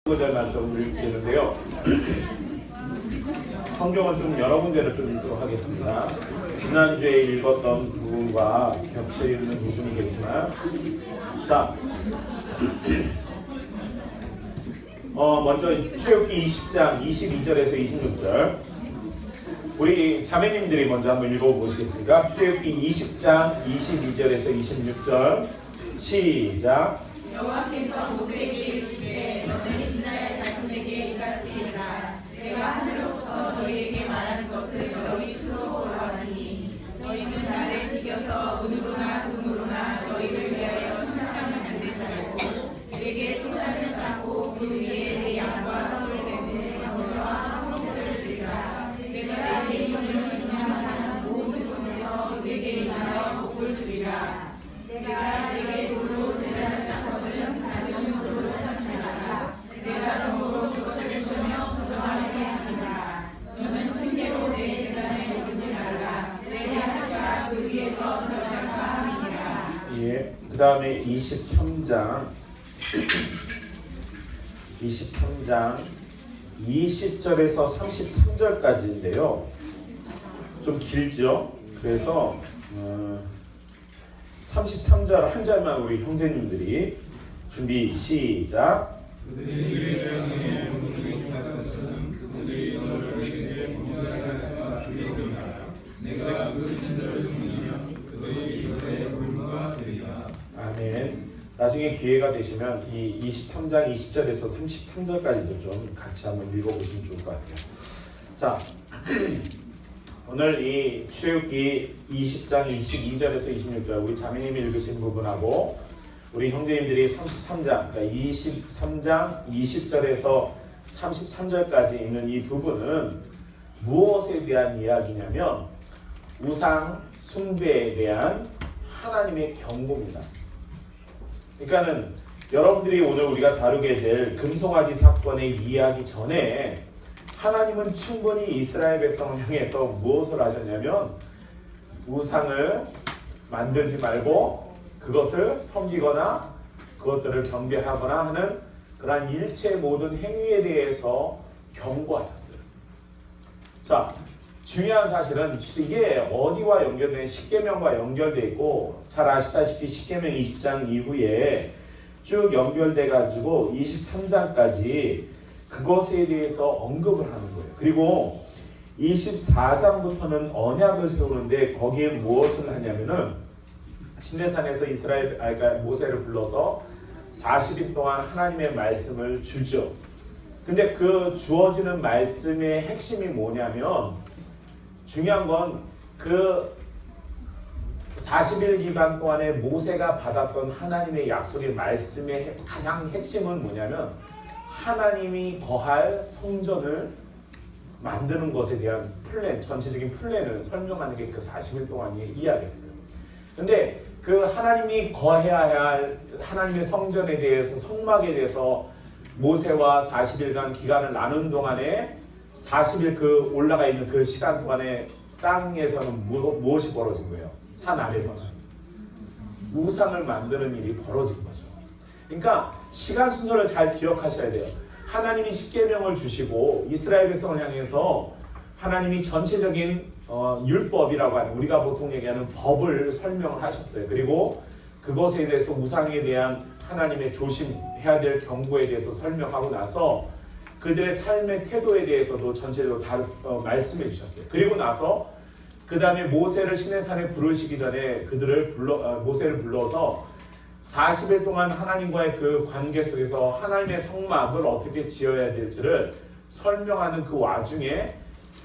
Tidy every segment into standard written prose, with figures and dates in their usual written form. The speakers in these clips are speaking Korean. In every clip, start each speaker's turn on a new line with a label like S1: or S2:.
S1: 구절만 좀 읽겠는데요. 성경은 좀 여러 군데를 좀 읽도록 하겠습니다. 지난주에 읽었던 부분과 겹쳐 있는 부분이겠지만, 자, 먼저 출애굽기 20장 22절에서 26절 우리 자매님들이 먼저 한번 읽어보시겠습니까? 출애굽기 20장 22절에서 26절 시작.
S2: 여호와께서 모세에게 이르시되 너는 이스라엘 자손에게 이같이 이르라. 내가 하늘로부터 너희에게 말하는 것을 너희 스스로 보았으니 너희는 나를 비겨서 은으로나 금으로나 너희를 위하여 신상을 만들지 말고 내게 토단을 쌓고 그 위에 내 양과 소를 내고 너와 형제를 드리라. 내가 내 이름을 인하하는 모든 곳에서 내게 인하여 복을 주리라. 내가 내게 돌로 제단을 쌓거든 가벼운 돌로 쌓지 말라. 내가 정으로 그것을 주며 부정하게 하리라. 너는 층계로 내 제단에 오르지 말라. 내 하늘과 그 위에서 들어갈까 함이니라.
S1: 예, 그 다음에 23장 20절에서 33절까지인데요. 좀 길죠? 그래서 33절 한 절만 우리 형제님들이 준비 시작.
S3: 그들이 땅에 모든 것은 그들이 너를 내게 범죄하여 주리라. 내가 그 진들을 죽이면 그들이 너의 불무가 되리라.
S1: 아멘. 나중에 기회가 되시면 이 23장 20절에서 33절까지도 좀 같이 한번 읽어보시면 좋을 것 같아요. 자, 오늘 이 출애굽기 20장 22절에서 26절 우리 자매님이 읽으신 부분하고 우리 형제님들이 33장 그러니까 23장 20절에서 33절까지 있는 이 부분은 무엇에 대한 이야기냐면 우상 숭배에 대한 하나님의 경고입니다. 그러니까는 여러분들이 오늘 우리가 다루게 될 금송아지 사건의 이야기 전에 하나님은 충분히 이스라엘 백성을 향해서 무엇을 하셨냐면 우상을 만들지 말고 그것을 섬기거나 그것들을 경배하거나 하는 그러한 일체 모든 행위에 대해서 경고하셨어요. 자, 중요한 사실은 이게 어디와 연결된 십계명과 연결되어 있고 잘 아시다시피 십계명 20장 이후에 쭉 연결돼 가지고 23장까지 그것에 대해서 언급을 하는 거예요. 그리고 24장부터는 언약을 세우는데 거기에 무엇을 하냐면은 시내산에서 그러니까 모세를 불러서 40일 동안 하나님의 말씀을 주죠. 근데 그 주어지는 말씀의 핵심이 뭐냐면 중요한 건 그 40일 기간 동안에 모세가 받았던 하나님의 약속의 말씀의 가장 핵심은 뭐냐면 하나님이 거할 성전을 만드는 것에 대한 플랜, 전체적인 플랜을 설명하는 게 그 40일 동안의 이야기였어요. 근데 그 하나님이 거해야 할 하나님의 성전에 대해서 성막에 대해서 모세와 40일간 기간을 나눈 동안에 40일 그 올라가 있는 그 시간 동안에 땅에서는 무엇이 벌어진 거예요? 산 아래서는 우상을 만드는 일이 벌어진 거죠. 그러니까 시간 순서를 잘 기억하셔야 돼요. 하나님이 십계명을 주시고 이스라엘 백성을 향해서 하나님이 전체적인 율법이라고 하는 우리가 보통 얘기하는 법을 설명을 하셨어요. 그리고 그것에 대해서 우상에 대한 하나님의 조심해야 될 경고에 대해서 설명하고 나서 그들의 삶의 태도에 대해서도 전체적으로 다 말씀해 주셨어요. 그리고 나서 그 다음에 모세를 시내산에 부르시기 전에 모세를 불러서 40일 동안 하나님과의 그 관계 속에서 하나님의 성막을 어떻게 지어야 될지를 설명하는 그 와중에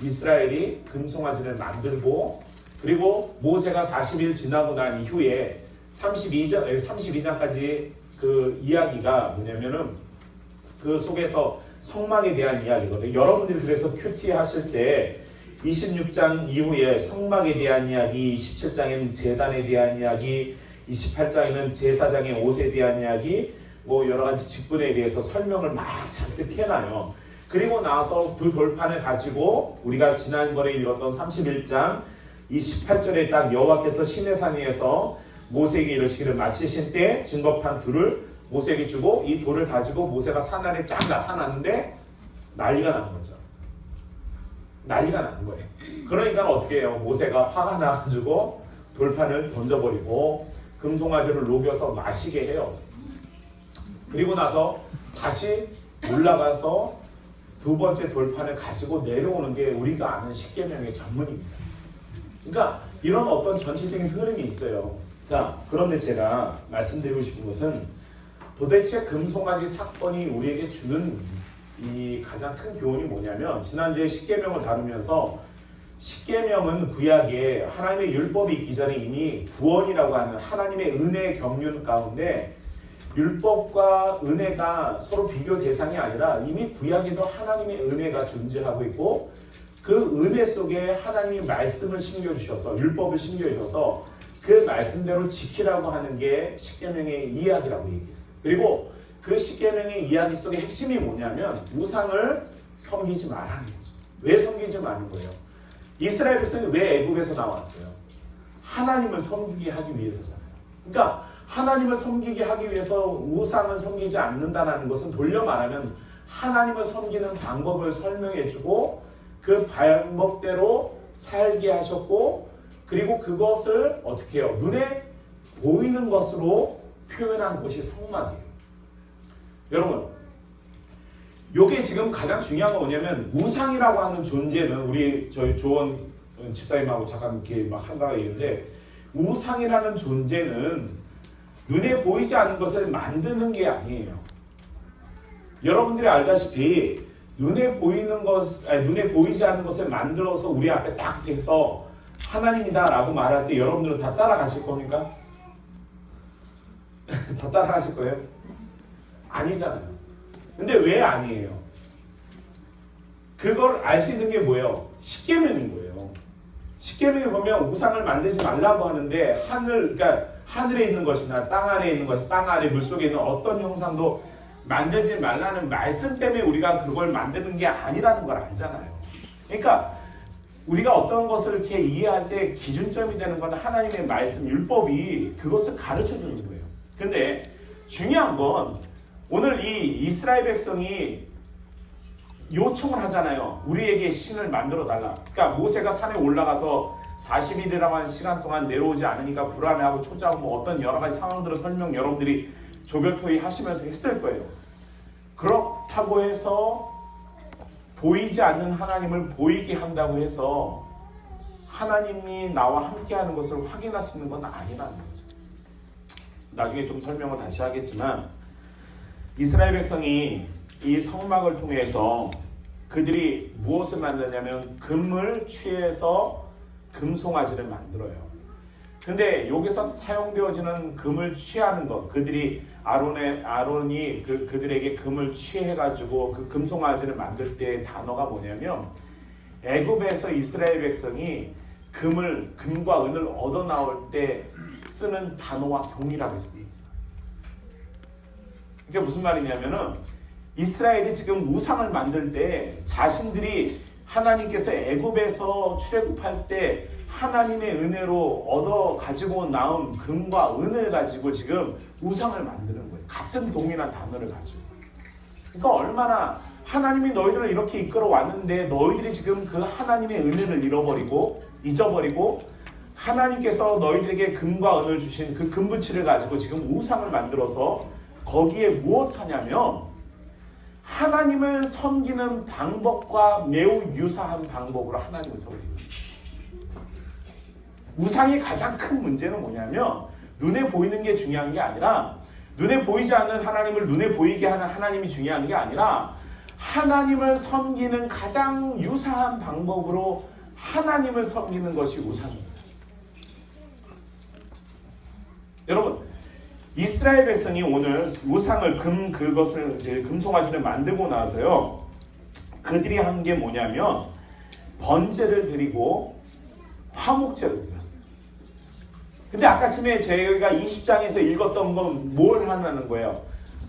S1: 이스라엘이 금송아지를 만들고 그리고 모세가 40일 지나고 난 이후에 32장까지 그 이야기가 뭐냐면은 그 속에서 성막에 대한 이야기거든요. 여러분들이 그래서 큐티 하실 때 26장 이후에 성막에 대한 이야기, 27장에는 제단에 대한 이야기, 28장에는 제사장의 옷에 대한 이야기, 뭐 여러 가지 직분에 대해서 설명을 막 잔뜩 해놔요. 그리고 나서 그 돌판을 가지고 우리가 지난번에 읽었던 31장 이 18절에 딱 여호와께서 시내산 위에서 모세에게 이르시기를 마치신 때 증거판 둘을 모세에게 주고 이 돌을 가지고 모세가 산 아래 쫙 나타났는데 난리가 나는 거죠. 난리가 나는 거예요. 그러니까 어떻게 해요? 모세가 화가 나가지고 돌판을 던져버리고 금송아지를 녹여서 마시게 해요. 그리고 나서 다시 올라가서 두 번째 돌판을 가지고 내려오는 게 우리가 아는 십계명의 전문입니다. 그러니까 이런 어떤 전체적인 흐름이 있어요. 자, 그런데 제가 말씀드리고 싶은 것은 도대체 금송아지 사건이 우리에게 주는 이 가장 큰 교훈이 뭐냐면, 지난주에 십계명을 다루면서 십계명은 구약에 하나님의 율법이 있기 전에 이미 구원이라고 하는 하나님의 은혜의 경륜 가운데 율법과 은혜가 서로 비교 대상이 아니라 이미 구약에도 하나님의 은혜가 존재하고 있고 그 은혜 속에 하나님이 말씀을 심겨주셔서 율법을 심겨주셔서 그 말씀대로 지키라고 하는 게 십계명의 이야기라고 얘기했어요. 그리고 그 십계명의 이야기 속의 핵심이 뭐냐면 우상을 섬기지 말라는 거죠. 왜 섬기지 말는 거예요? 이스라엘 백성이 왜 애굽에서 나왔어요? 하나님을 섬기게 하기 위해서잖아요. 그러니까 하나님을 섬기게 하기 위해서 우상을 섬기지 않는다는 것은 돌려 말하면 하나님을 섬기는 방법을 설명해주고 그 방법대로 살게 하셨고 그리고 그것을 어떻게 해요? 눈에 보이는 것으로 표현한 것이 성막이에요. 여러분, 이게 지금 가장 중요한 건 뭐냐면 우상이라고 하는 존재는 저희 조원 집사님하고 잠깐 이렇게 막 한다고 얘기했는데 우상이라는 존재는 눈에 보이지 않는 것을 만드는 게 아니에요. 여러분들이 알다시피 눈에 보이지 않는 것을 만들어서 우리 앞에 딱 대서 하나님이다라고 말할 때 여러분들은 다 따라가실 겁니까? 다 따라가실 거예요? 아니잖아요. 근데 왜 아니에요? 그걸 알 수 있는 게 뭐예요? 십계명인 거예요. 십계명에 보면 우상을 만들지 말라고 하는데 그러니까 하늘에 있는 것이나 땅 아래에 있는 것, 땅 아래 물속에 있는 어떤 형상도 만들지 말라는 말씀 때문에 우리가 그걸 만드는 게 아니라는 걸 알잖아요. 그러니까 우리가 어떤 것을 이렇게 이해할 때 기준점이 되는 건 하나님의 말씀, 율법이 그것을 가르쳐 주는 거예요. 근데 중요한 건 오늘 이 이스라엘 백성이 요청을 하잖아요. 우리에게 신을 만들어 달라. 그러니까 모세가 산에 올라가서 40일이라고 하는 시간 동안 내려오지 않으니까 불안해하고 초조하고 뭐 어떤 여러 가지 상황들을 여러분들이 조별토의 하시면서 했을 거예요. 그렇다고 해서 보이지 않는 하나님을 보이게 한다고 해서 하나님이 나와 함께하는 것을 확인할 수 있는 건 아니라는 거죠. 나중에 좀 설명을 다시 하겠지만 이스라엘 백성이 이 성막을 통해서 그들이 무엇을 만드냐면 금을 취해서 금송아지를 만들어요. 근데 여기서 사용되어지는 금을 취하는 것, 아론이 그들에게 금을 취해가지고 그 금송아지를 만들 때 단어가 뭐냐면 애굽에서 이스라엘 백성이 금과 은을 얻어 나올 때 쓰는 단어와 동일하게 쓰입니다. 이게 무슨 말이냐면은 이스라엘이 지금 우상을 만들 때 자신들이 하나님께서 애굽에서 출애굽할 때 하나님의 은혜로 얻어 가지고 나온 금과 은을 가지고 지금 우상을 만드는 거예요. 같은 동일한 단어를 가지고. 그러니까 얼마나 하나님이 너희들을 이렇게 이끌어 왔는데 너희들이 지금 그 하나님의 은혜를 잊어버리고 하나님께서 너희들에게 금과 은을 주신 그 금부치를 가지고 지금 우상을 만들어서 거기에 무엇하냐면 하나님을 섬기는 방법과 매우 유사한 방법으로 하나님을 섬깁니다. 우상의 가장 큰 문제는 뭐냐면 눈에 보이는 게 중요한 게 아니라 눈에 보이지 않는 하나님을 눈에 보이게 하는 하나님이 중요한 게 아니라 하나님을 섬기는 가장 유사한 방법으로 하나님을 섬기는 것이 우상입니다. 여러분, 이스라엘 백성이 오늘 우상을 그것을 이제 금송아지를 만들고 나서요, 그들이 한 게 뭐냐면 번제를 드리고 화목제를 드렸어요. 근데 아까쯤에 저희가 20장에서 읽었던 건 뭘 하는 거예요?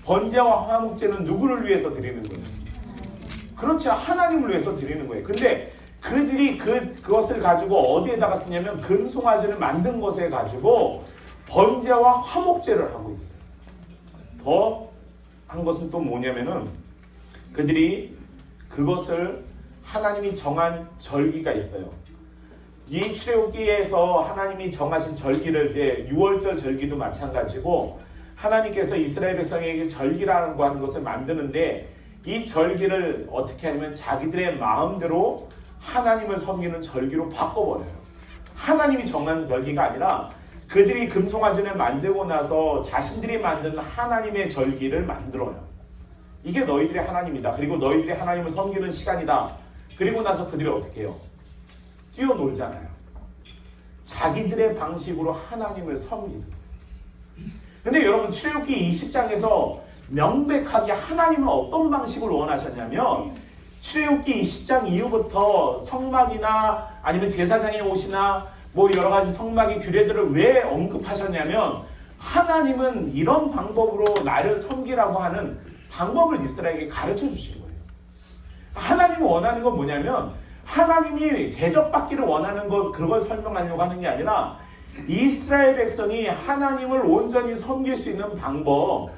S1: 번제와 화목제는 누구를 위해서 드리는 거예요? 그렇죠. 하나님을 위해서 드리는 거예요. 근데 그들이 그것을 가지고 어디에다가 쓰냐면 금송아지를 만든 것에 가지고 번제와 화목제를 하고 있어요. 더 한 것은 또 뭐냐면은 그들이 그것을 하나님이 정한 절기가 있어요. 이 출애굽기에서 하나님이 정하신 절기를 이제 유월절 절기도 마찬가지고 하나님께서 이스라엘 백성에게 절기라는 거 하는 것을 만드는데 이 절기를 어떻게 하냐면 자기들의 마음대로 하나님을 섬기는 절기로 바꿔버려요. 하나님이 정한 절기가 아니라 그들이 금송아지를 만들고 나서 자신들이 만든 하나님의 절기를 만들어요. 이게 너희들의 하나님이다. 그리고 너희들이 하나님을 섬기는 시간이다. 그리고 나서 그들이 어떻게 해요? 뛰어놀잖아요. 자기들의 방식으로 하나님을 섬기는 거예요. 근데 여러분 출애굽기 20장에서 명백하게 하나님은 어떤 방식을 원하셨냐면 출애굽기 20장 이후부터 성막이나 아니면 제사장의 옷이나 뭐 여러 가지 성막의 규례들을 왜 언급하셨냐면 하나님은 이런 방법으로 나를 섬기라고 하는 방법을 이스라엘에게 가르쳐 주신 거예요. 하나님이 원하는 건 뭐냐면 하나님이 대접받기를 원하는 것 그걸 설명하려고 하는 게 아니라 이스라엘 백성이 하나님을 온전히 섬길 수 있는 방법,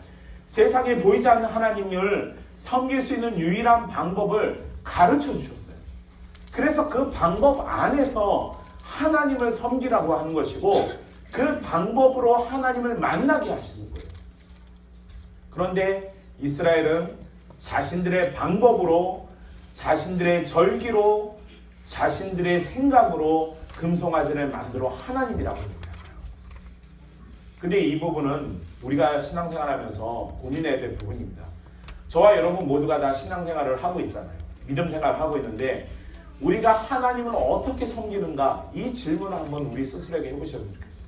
S1: 세상에 보이지 않는 하나님을 섬길 수 있는 유일한 방법을 가르쳐 주셨어요. 그래서 그 방법 안에서 하나님을 섬기라고 하는 것이고 그 방법으로 하나님을 만나게 하시는 거예요. 그런데 이스라엘은 자신들의 방법으로 자신들의 절기로 자신들의 생각으로 금송아지를 만들어 하나님이라고 얘기해요. 근데 이 부분은 우리가 신앙생활하면서 고민해야 될 부분입니다. 저와 여러분 모두가 다 신앙생활을 하고 있잖아요. 믿음 생활을 하고 있는데 우리가 하나님을 어떻게 섬기는가 이 질문을 한번 우리 스스로에게 해보셨으면 좋겠어요.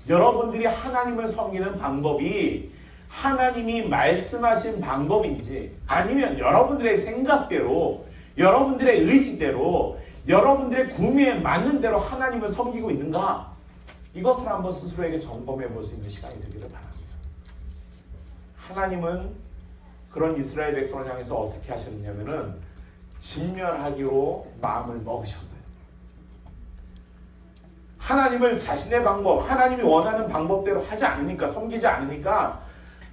S1: 여러분들이 하나님을 섬기는 방법이 하나님이 말씀하신 방법인지 아니면 여러분들의 생각대로 여러분들의 의지대로 여러분들의 구미에 맞는 대로 하나님을 섬기고 있는가 이것을 한번 스스로에게 점검해 볼 수 있는 시간이 되기를 바랍니다. 하나님은 그런 이스라엘 백성을 향해서 어떻게 하셨냐면은 진멸하기로 마음을 먹으셨어요. 하나님을 자신의 방법, 하나님이 원하는 방법대로 하지 않으니까, 섬기지 않으니까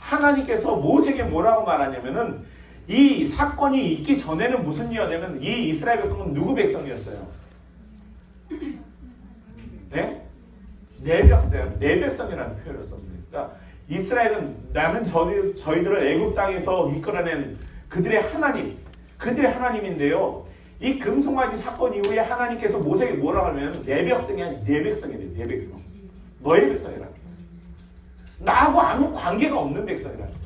S1: 하나님께서 모세에게 뭐라고 말하냐면은 이 사건이 있기 전에는 무슨 일이었냐면 이 이스라엘 백성은 누구 백성이었어요? 네? 내 백성이라는 표현을 썼어요. 그러니까 이스라엘은 나는 저희들을 애굽 땅에서 이끌어낸 그들의 하나님인데요. 이 금송아지 사건 이후에 하나님께서 모세에게 뭐라고 하면 내 백성이 아니라 내 백성이래. 내 백성. 너의 백성이라는 거예요. 나하고 아무 관계가 없는 백성이라는 거예요.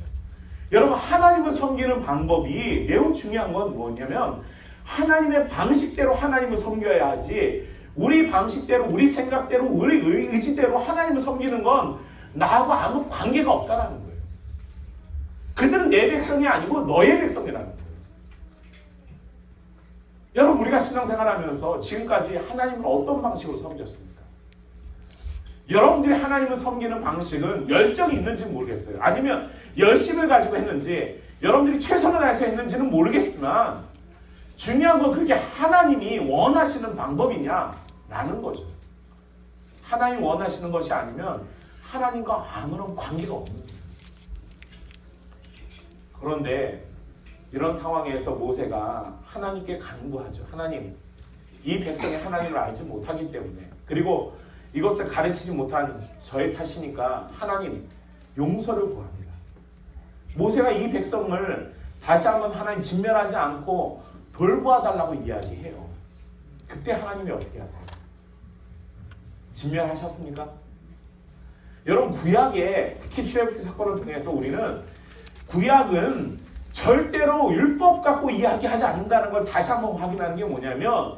S1: 여러분 하나님을 섬기는 방법이 매우 중요한 건 뭐냐면 하나님의 방식대로 하나님을 섬겨야 하지 우리 방식대로 우리 생각대로 우리 의지대로 하나님을 섬기는 건 나하고 아무 관계가 없다는 거예요. 그들은 내 백성이 아니고 너의 백성이라는 거예요. 여러분 우리가 신앙생활하면서 지금까지 하나님을 어떤 방식으로 섬겼습니까? 여러분들이 하나님을 섬기는 방식은 열정이 있는지 모르겠어요. 아니면 열심을 가지고 했는지 여러분들이 최선을 다해서 했는지는 모르겠지만 중요한 건 그게 하나님이 원하시는 방법이냐라는 거죠. 하나님이 원하시는 것이 아니면 하나님과 아무런 관계가 없는 거예요. 그런데 이런 상황에서 모세가 하나님께 간구하죠. 하나님, 이 백성이 하나님을 알지 못하기 때문에 그리고 이것을 가르치지 못한 저의 탓이니까 하나님 용서를 구합니다. 모세가 이 백성을 다시 한번 하나님 진멸하지 않고 돌보아달라고 이야기해요. 그때 하나님이 어떻게 하세요? 진멸하셨습니까? 여러분 구약에 특히 출애굽기 사건을 통해서 우리는 구약은 절대로 율법 갖고 이야기하지 않는다는 걸 다시 한번 확인하는 게 뭐냐면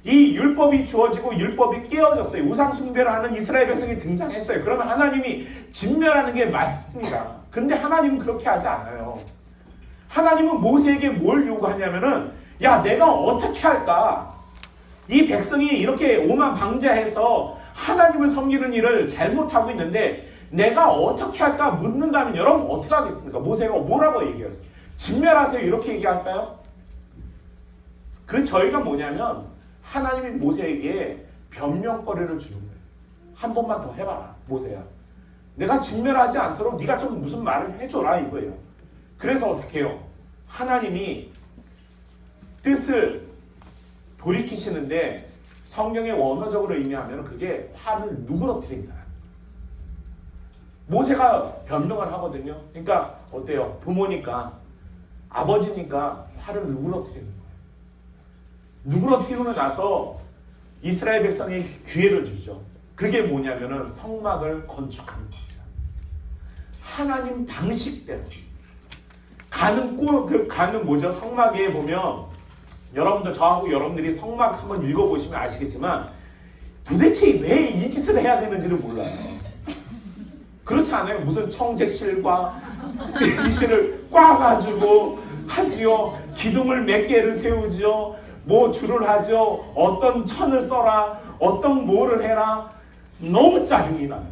S1: 이 율법이 주어지고 율법이 깨어졌어요. 우상 숭배를 하는 이스라엘 백성이 등장했어요. 그러면 하나님이 진멸하는 게 맞습니다. 근데 하나님은 그렇게 하지 않아요. 하나님은 모세에게 뭘 요구하냐면은 야 내가 어떻게 할까? 이 백성이 이렇게 오만방자해서 하나님을 섬기는 일을 잘못하고 있는데 내가 어떻게 할까 묻는다면 여러분 어떻게 하겠습니까? 모세가 뭐라고 얘기했어요? 진멸하세요 이렇게 얘기할까요? 그 저희가 뭐냐면 하나님이 모세에게 변명거리를 주는 거예요. 한 번만 더 해봐라 모세야. 내가 진멸하지 않도록 네가 좀 무슨 말을 해줘라 이거예요. 그래서 어떻게 해요? 하나님이 뜻을 돌이키시는데 성경의 원어적으로 의미하면 그게 화를 누그러뜨린다. 모세가 변명을 하거든요. 그러니까 어때요? 부모니까 아버지니까 화를 누그러뜨리는 거예요. 누그러뜨리고 나서 이스라엘 백성이 기회를 주죠. 그게 뭐냐면은 성막을 건축하는 겁니다. 하나님 방식대로 가는 뭐죠? 성막에 보면 여러분들 저하고 여러분들이 성막 한번 읽어보시면 아시겠지만 도대체 왜 이 짓을 해야 되는지를 몰라요. 그렇지 않아요? 무슨 청색 실과 기실을 꽈가지고 하지요. 기둥을 몇 개를 세우죠. 뭐 줄을 하죠. 어떤 천을 써라. 어떤 뭐를 해라. 너무 짜증이 나요.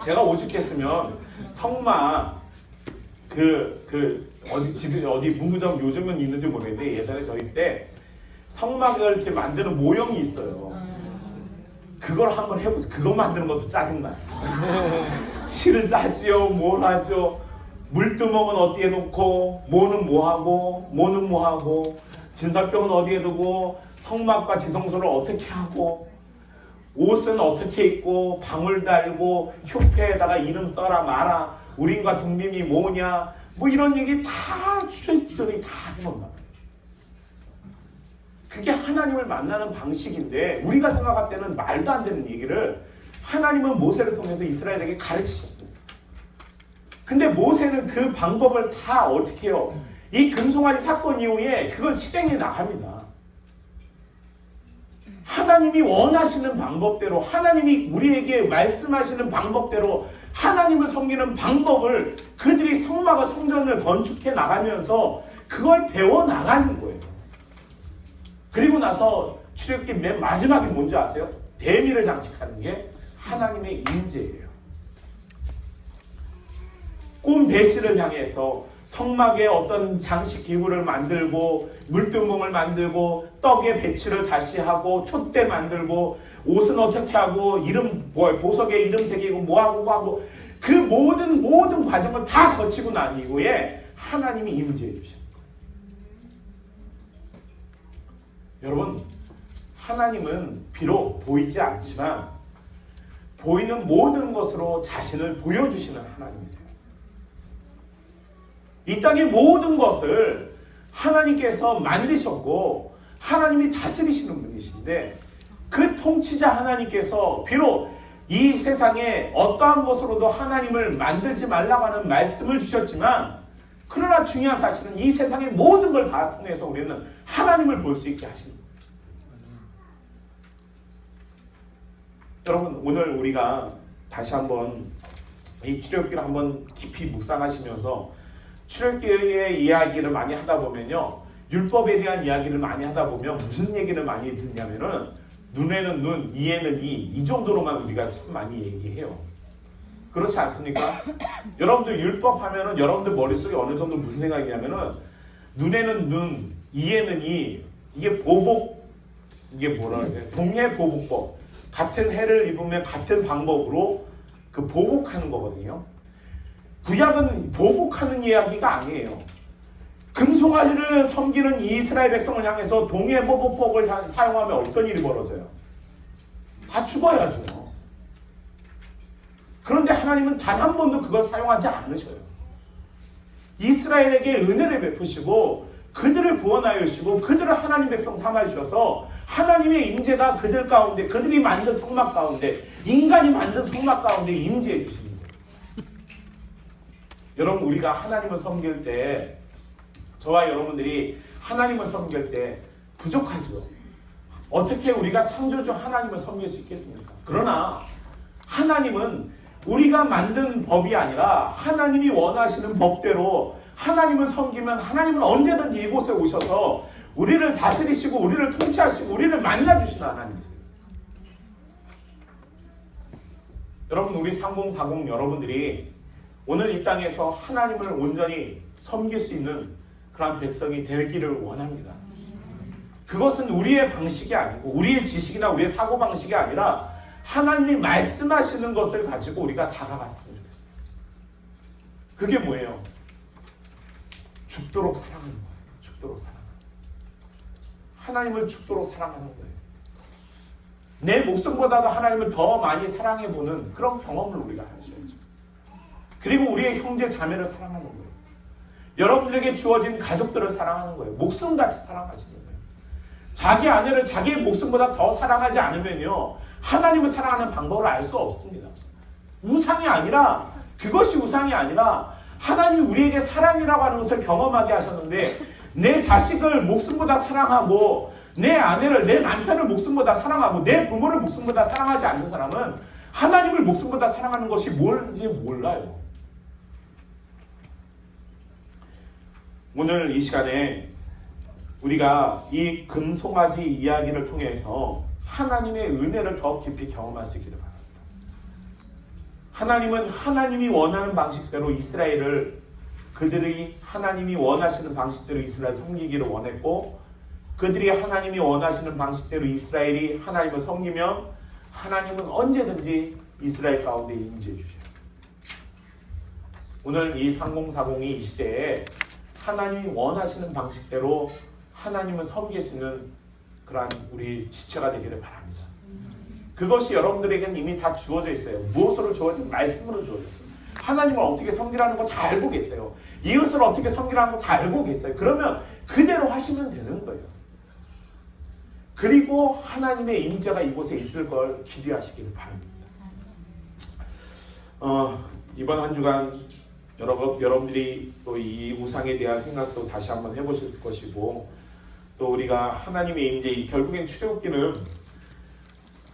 S1: 제가 오죽했으면 성막 어디 집에 어디 문구점 요즘은 있는지 모르겠는데 예전에 저희 때 성막을 이렇게 만드는 모형이 있어요. 그걸 한번 해보세요. 그거 만드는 것도 짜증나요. 실을 따지요. 뭘 하죠. 물두멍은 어디에 놓고 뭐는 뭐하고 뭐는 뭐하고 진설병은 어디에 두고 성막과 지성소를 어떻게 하고 옷은 어떻게 입고 방울 달고 휴패에다가 이름 써라 마라 우림과 둠밈이 뭐냐 뭐 이런 얘기 다 주저리 다 해놓는다. 그게 하나님을 만나는 방식인데 우리가 생각할 때는 말도 안 되는 얘기를 하나님은 모세를 통해서 이스라엘에게 가르치셨어요. 근데 모세는 그 방법을 다 어떻게 해요? 이 금송아지 사건 이후에 그걸 실행해 나갑니다. 하나님이 원하시는 방법대로 하나님이 우리에게 말씀하시는 방법대로 하나님을 섬기는 방법을 그들이 성막과 성전을 건축해 나가면서 그걸 배워 나가는 거예요. 그리고 나서 출애굽기 맨 마지막에 뭔지 아세요? 대미를 장식하는 게 하나님의 임재예요. 꿈 배실을 향해서 성막에 어떤 장식 기구를 만들고 물두멍을 만들고 떡에 배치를 다시 하고 촛대 만들고 옷은 어떻게 하고 이름 보석에 이름 새기고 뭐하고 그 모든 과정을 다 거치고 난 이후에 하나님이 임재해 주셨어요. 여러분 하나님은 비록 보이지 않지만 보이는 모든 것으로 자신을 보여주시는 하나님이세요. 이 땅의 모든 것을 하나님께서 만드셨고 하나님이 다스리시는 분이신데 그 통치자 하나님께서 비록 이 세상에 어떠한 것으로도 하나님을 만들지 말라고 하는 말씀을 주셨지만 그러나 중요한 사실은 이 세상의 모든 걸 다 통해서 우리는 하나님을 볼 수 있게 하시는 거예요. 여러분 오늘 우리가 다시 한번 이 출애굽기를 한번 깊이 묵상하시면서 출애굽기의 이야기를 많이 하다 보면요. 율법에 대한 이야기를 많이 하다 보면 무슨 얘기를 많이 듣냐면은 눈에는 눈, 이에는 이 정도로만 우리가 참 많이 얘기해요. 그렇지 않습니까? 여러분들 율법 하면은 여러분들 머릿속에 어느 정도 무슨 생각이냐면은 눈에는 눈, 이에는 이 이게 보복 이게 뭐라 그래? 동해보복법. 같은 해를 입으면 같은 방법으로 그 보복하는 거거든요. 구약은 보복하는 이야기가 아니에요. 금송아지를 섬기는 이스라엘 백성을 향해서 동해보복법을 사용하면 어떤 일이 벌어져요? 다 죽어야죠. 그런데 하나님은 단 한 번도 그걸 사용하지 않으셔요. 이스라엘에게 은혜를 베푸시고 그들을 구원하여 주시고 그들을 하나님 백성 삼아 주셔서 하나님의 임재가 그들 가운데 그들이 만든 성막 가운데 인간이 만든 성막 가운데 임재해 주십니다. 여러분 우리가 하나님을 섬길 때 저와 여러분들이 하나님을 섬길 때 부족하죠. 어떻게 우리가 창조주 하나님을 섬길 수 있겠습니까? 그러나 하나님은 우리가 만든 법이 아니라 하나님이 원하시는 법대로 하나님을 섬기면 하나님은 언제든지 이곳에 오셔서 우리를 다스리시고 우리를 통치하시고 우리를 만나주시는 하나님이세요. 여러분 우리 3040 여러분들이 오늘 이 땅에서 하나님을 온전히 섬길 수 있는 그런 백성이 되기를 원합니다. 그것은 우리의 방식이 아니고 우리의 지식이나 우리의 사고방식이 아니라 하나님이 말씀하시는 것을 가지고 우리가 다가갔으면 좋겠어요. 그게 뭐예요? 죽도록 사랑하는 거예요. 죽도록 사랑하는 거예요. 하나님을 죽도록 사랑하는 거예요. 내 목숨보다도 하나님을 더 많이 사랑해보는 그런 경험을 우리가 하셔야죠. 그리고 우리의 형제 자매를 사랑하는 거예요. 여러분들에게 주어진 가족들을 사랑하는 거예요. 목숨같이 사랑하시는 거예요. 자기 아내를 자기의 목숨보다 더 사랑하지 않으면요, 하나님을 사랑하는 방법을 알 수 없습니다. 우상이 아니라, 그것이 우상이 아니라 하나님이 우리에게 사랑이라고 하는 것을 경험하게 하셨는데, 내 자식을 목숨보다 사랑하고 내 아내를, 내 남편을 목숨보다 사랑하고 내 부모를 목숨보다 사랑하지 않는 사람은 하나님을 목숨보다 사랑하는 것이 뭔지 몰라요. 오늘 이 시간에 우리가 이 금송아지 이야기를 통해서 하나님의 은혜를 더 깊이 경험할 수 있기를 바랍니다. 하나님은 하나님이 원하는 방식대로 이스라엘을, 그들이 하나님이 원하시는 방식대로 이스라엘을 섬기기를 원했고, 그들이 하나님이 원하시는 방식대로 이스라엘이 하나님을 섬기면 하나님은 언제든지 이스라엘 가운데 임재해 주셔요. 오늘 이 3040이 이 시대에 하나님이 원하시는 방식대로 하나님을 섬길 수 있는 그러한 우리 지체가 되기를 바랍니다. 그것이 여러분들에게는 이미 다 주어져 있어요. 무엇으로 주어져? 말씀으로 주어져 있어요. 하나님을 어떻게 섬기라는 거 다 알고 계세요. 이웃을 어떻게 섬기라는 거 다 알고 계세요. 그러면 그대로 하시면 되는 거예요. 그리고 하나님의 임재가 이곳에 있을 걸 기대하시기를 바랍니다. 이번 한 주간 여러분들이 또 이 우상에 대한 생각도 다시 한번 해보실 것이고, 또 우리가 하나님의 임재, 결국엔 출애굽기는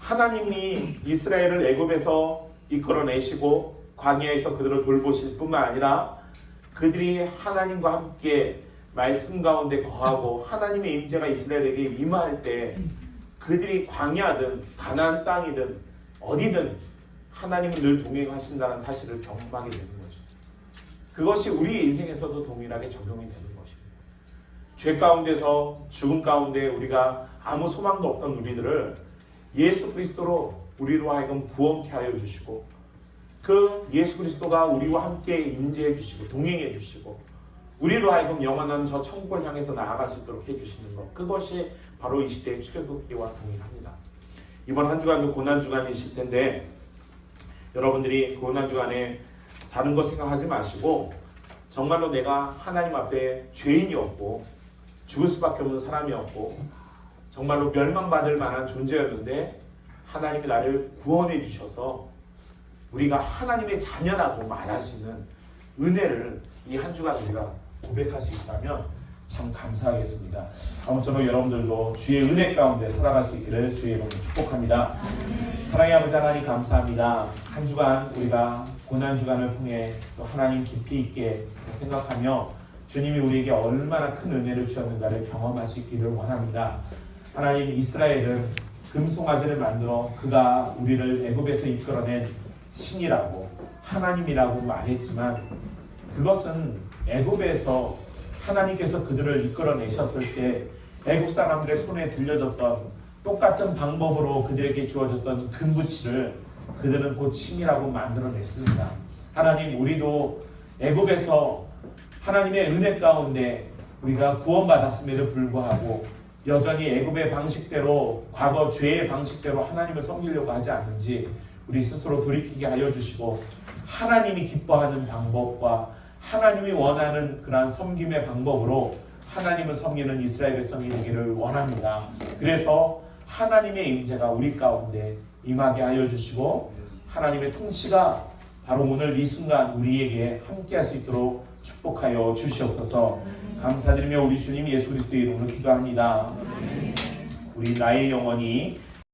S1: 하나님이 이스라엘을 애굽에서 이끌어내시고 광야에서 그들을 돌보실 뿐만 아니라 그들이 하나님과 함께 말씀 가운데 거하고 하나님의 임재가 이스라엘에게 임할 때 그들이 광야든 가나안 땅이든 어디든 하나님은 늘 동행하신다는 사실을 경험하게 되는 거죠. 그것이 우리의 인생에서도 동일하게 적용이 되는 것입니다. 죄 가운데서 죽음 가운데 우리가 아무 소망도 없던 우리들을 예수 그리스도로 우리로 하여금 구원케 하여 주시고, 그 예수 그리스도가 우리와 함께 임재해 주시고 동행해 주시고 우리로 하여금 영원한 저 천국을 향해서 나아갈 수 있도록 해주시는 것, 그것이 바로 이 시대의 출애굽기와 동일합니다. 이번 한 주간도 고난주간이실 텐데 여러분들이 고난주간에 다른 거 생각하지 마시고 정말로 내가 하나님 앞에 죄인이었고 죽을 수밖에 없는 사람이었고 정말로 멸망받을 만한 존재였는데 하나님이 나를 구원해 주셔서 우리가 하나님의 자녀라고 말할 수 있는 은혜를 이 한 주간 우리가 고백할 수 있다면 참 감사하겠습니다. 아무쪼록 여러분들도 주의 은혜 가운데 살아갈 수 있기를 주의 이름으로 축복합니다. 사랑의 아버지 하나님 감사합니다. 한 주간 우리가 고난주간을 통해 또 하나님 깊이 있게 생각하며 주님이 우리에게 얼마나 큰 은혜를 주셨는가를 경험할 수 있기를 원합니다. 하나님, 이스라엘은 금송아지를 만들어 그가 우리를 애굽에서 이끌어낸 신이라고 하나님이라고 말했지만 그것은 애굽에서 하나님께서 그들을 이끌어내셨을 때 애굽 사람들의 손에 들려졌던 똑같은 방법으로 그들에게 주어졌던 금부치를 그들은 곧 신이라고 만들어냈습니다. 하나님, 우리도 애굽에서 하나님의 은혜 가운데 우리가 구원받았음에도 불구하고 여전히 애굽의 방식대로, 과거 죄의 방식대로 하나님을 섬기려고 하지 않는지 우리 스스로 돌이키게 하여 주시고 하나님이 기뻐하는 방법과 하나님이 원하는 그러한 섬김의 방법으로 하나님을 섬기는 이스라엘 백성이 되기를 원합니다. 그래서 하나님의 임재가 우리 가운데 임하게 하여 주시고 하나님의 통치가 바로 오늘 이 순간 우리에게 함께할 수 있도록 축복하여 주시옵소서. 감사드리며 우리 주님 예수 그리스도의 이름으로 기도합니다. 우리 나의 영혼이